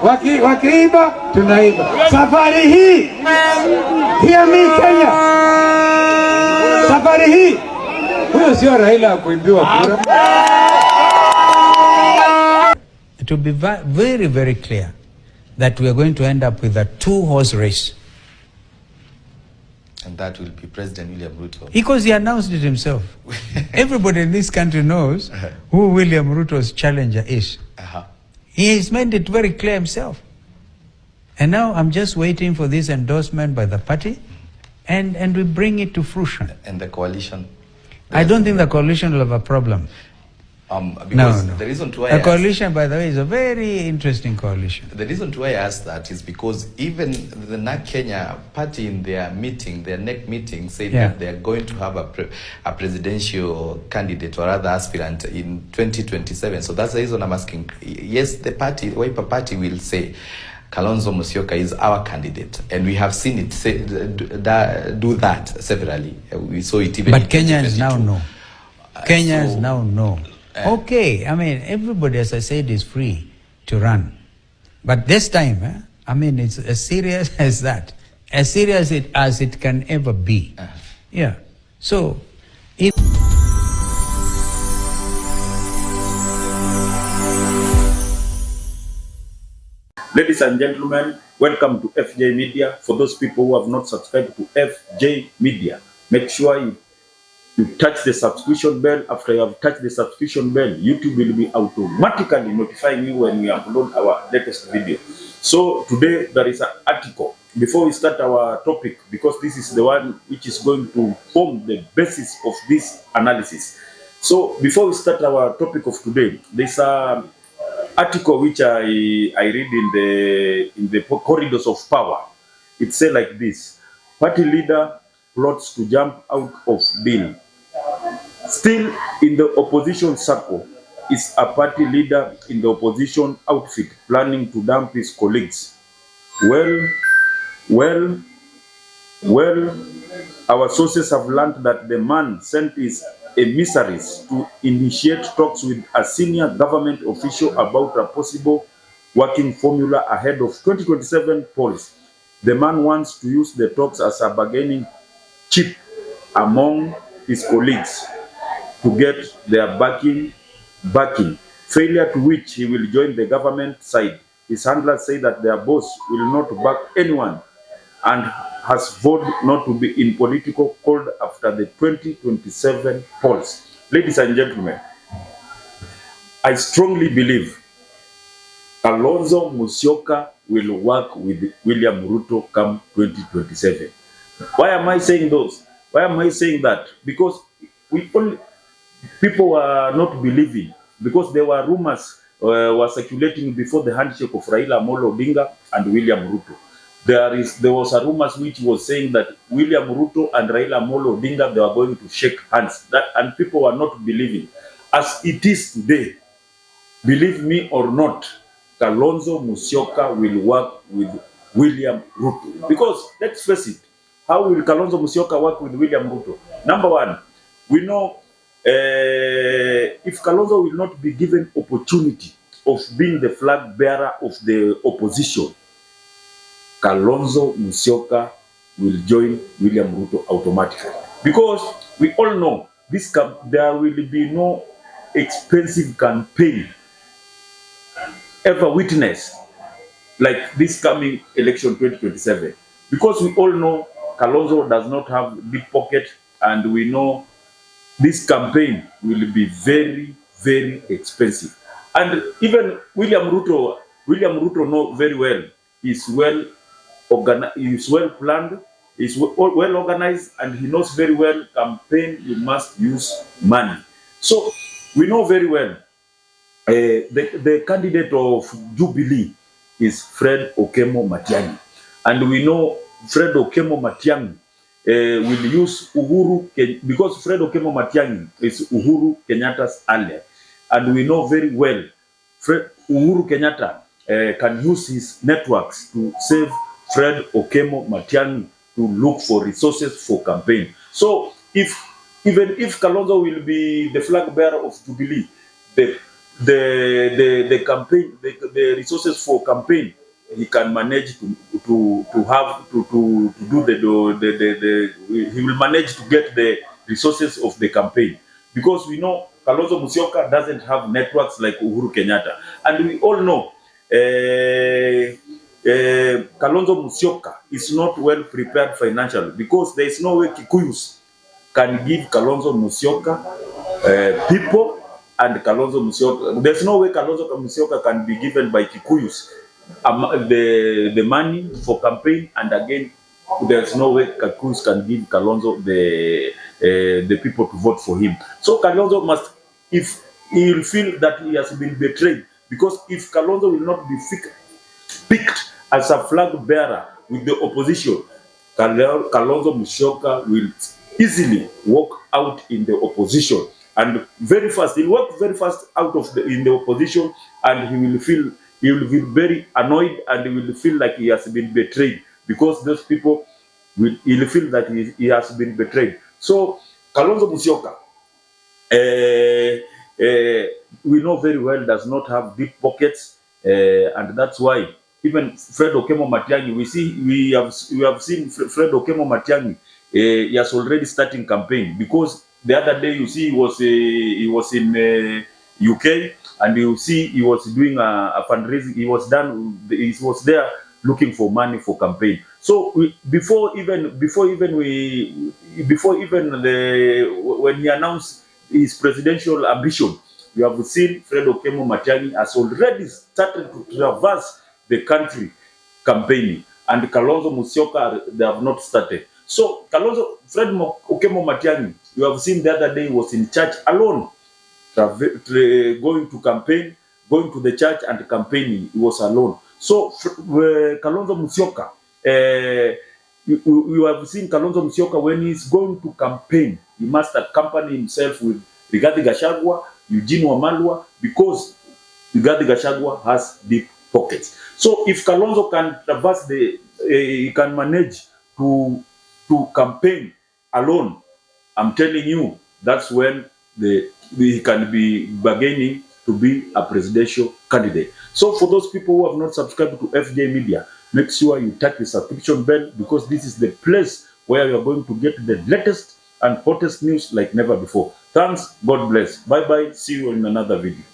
Wakiiba tunaiba. Safari hii, hear me Kenya, safari hii huyo sio Raila kuimbiwa kura. It will be very, very clear that we are going to end up with a two-horse race. And that will be President William Ruto. Because he announced it himself. Everybody in this country knows who William Ruto's challenger is. He has made it very clear himself. And now I'm just waiting for this endorsement by the party and we bring it to fruition. And the coalition? I don't think the coalition will have a problem. Because no. The reason to why the coalition, by the way, is a very interesting coalition. The reason to why I asked that is because even the NAK Kenya party in their meeting, their NEC meeting, said that they are going to have a presidential candidate or other aspirant in 2027. So that's the reason I'm asking. Yes, the party, Wiper Party, will say Kalonzo Musyoka is our candidate, and we have seen it do that severally. We saw it even. But Kenyans now know. Kenyans now know. Okay, I mean, everybody, as I said, is free to run. But this time, I mean, it's as serious as that. As serious as it can ever be. Yeah. So, if... Ladies and gentlemen, welcome to FJ Media. For those people who have not subscribed to FJ Media, make sure you touch the subscription bell. After you have touched the subscription bell, YouTube will be automatically notifying you when we upload our latest video. So today there is an article. Before we start our topic, because this is the one which is going to form the basis of this analysis. So before we start our topic of today, there's an article which I read in the corridors of power. It says like this: party leader plots to jump out of bill. Still in the opposition circle is a party leader in the opposition outfit planning to dump his colleagues. Well, our sources have learned that the man sent his emissaries to initiate talks with a senior government official about a possible working formula ahead of 2027 polls. The man wants to use the talks as a bargaining chip among his colleagues to get their backing, failure to which he will join the government side. His handlers say that their boss will not back anyone and has vowed not to be in political cold after the 2027 polls. Ladies and gentlemen, I strongly believe Kalonzo Musyoka will work with William Ruto come 2027. Why am I saying those? Why am I saying that? Because people are not believing, because there were rumors were circulating before the handshake of Raila Amolo Odinga and William Ruto. There was a rumors which was saying that William Ruto and Raila Amolo Odinga, they were going to shake hands. And people were not believing. As it is today, believe me or not, Kalonzo Musyoka will work with William Ruto. Because let's face it, how will Kalonzo Musyoka work with William Ruto? Number one, we know if Kalonzo will not be given opportunity of being the flag bearer of the opposition, Kalonzo Musyoka will join William Ruto automatically. Because we all know there will be no expensive campaign ever witnessed like this coming election 2027. Because we all know Kalonzo does not have deep pocket, and we know this campaign will be very, very expensive. And even William Ruto knows very well. He's well organized, he's well planned, he's well organized, and he knows very well campaign, you must use money. So we know very well the candidate of Jubilee is Fred Okemo Matiang'i. And we know Fred Okemo Matiang'i will use because Fred Okemo Matiang'i is Uhuru Kenyatta's ally. And we know very well Uhuru Kenyatta can use his networks to save Fred Okemo Matiang'i to look for resources for campaign. So even if Kalonzo will be the flag bearer of Jubilee, the campaign, the resources for campaign, he can manage to do he will manage to get the resources of the campaign, because we know Kalonzo Musyoka doesn't have networks like Uhuru Kenyatta, and we all know Kalonzo Musyoka is not well prepared financially, because there is no way Kikuyus can give Kalonzo Musyoka people, and Kalonzo Musyoka, there's no way Kalonzo Musyoka can be given by Kikuyus the money for campaign, and again there's no way Kikuyus can give Kalonzo the people to vote for him. So Kalonzo must, if he will feel that he has been betrayed, because if Kalonzo will not be picked as a flag bearer with the opposition, Kalonzo Musyoka will easily walk out in the opposition, and very fast he'll walk very fast out of in the opposition, and he will be very annoyed, and he will feel like he has been betrayed, because those people he'll feel that he has been betrayed. So Kalonzo Musyoka, we know very well, does not have deep pockets, and that's why even Fred Okemo Matiang'i, we have seen Fred Okemo Matiang'i, he has already starting campaign, because the other day he was in UK, and you see he was doing a fundraising. He was there looking for money for campaign. So before even when he announced his presidential ambition, you have seen Fred Okemo Matiang'i has already started to traverse the country campaigning, and Kalonzo Musyoka, they have not started. So Fred Okemo Matiang'i, you have seen the other day he was in church alone, going to campaign, going to the church and campaigning. He was alone. So Kalonzo Musyoka, you have seen Kalonzo Musyoka, when he's going to campaign, he must accompany himself with Rigathi Gachagua, Eugene Wamalwa, because Rigathi Gachagua has deep pockets. So if Kalonzo can traverse he can manage to campaign alone, I'm telling you, that's when he can be bargaining to be a presidential candidate. So for those people who have not subscribed to FJ Media, make sure you tap the subscription bell, because this is the place where you are going to get the latest and hottest news like never before. Thanks. God bless. Bye-bye. See you in another video.